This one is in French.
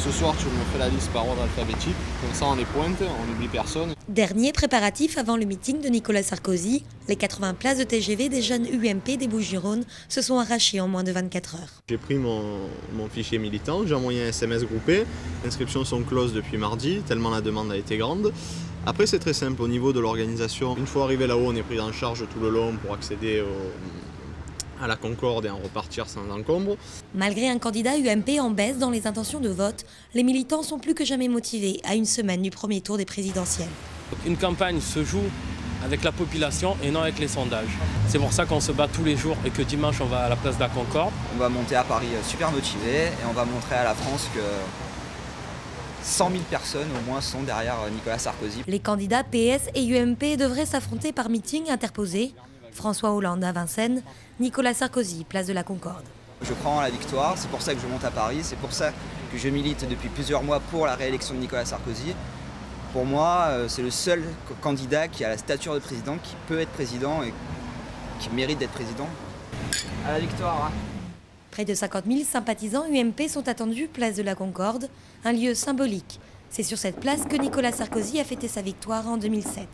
Ce soir, tu me fais la liste par ordre alphabétique. Comme ça, on est pointe, on n'oublie personne. Dernier préparatif avant le meeting de Nicolas Sarkozy, les 80 places de TGV des jeunes UMP des Bouches-du-Rhône se sont arrachées en moins de 24 heures. J'ai pris mon fichier militant, j'ai envoyé un SMS groupé. Les inscriptions sont closes depuis mardi, tellement la demande a été grande. Après, c'est très simple au niveau de l'organisation. Une fois arrivé là-haut, on est pris en charge tout le long pour accéder à la Concorde et en repartir sans encombre. Malgré un candidat UMP en baisse dans les intentions de vote, les militants sont plus que jamais motivés à une semaine du premier tour des présidentielles. Une campagne se joue avec la population et non avec les sondages. C'est pour ça qu'on se bat tous les jours et que dimanche on va à la place de la Concorde. On va monter à Paris super motivés et on va montrer à la France que 100 000 personnes au moins sont derrière Nicolas Sarkozy. Les candidats PS et UMP devraient s'affronter par meeting interposé. François Hollande à Vincennes, Nicolas Sarkozy, place de la Concorde. Je crois en la victoire, c'est pour ça que je monte à Paris, c'est pour ça que je milite depuis plusieurs mois pour la réélection de Nicolas Sarkozy. Pour moi, c'est le seul candidat qui a la stature de président, qui peut être président et qui mérite d'être président. À la victoire, hein. Près de 50 000 sympathisants UMP sont attendus place de la Concorde, un lieu symbolique. C'est sur cette place que Nicolas Sarkozy a fêté sa victoire en 2007.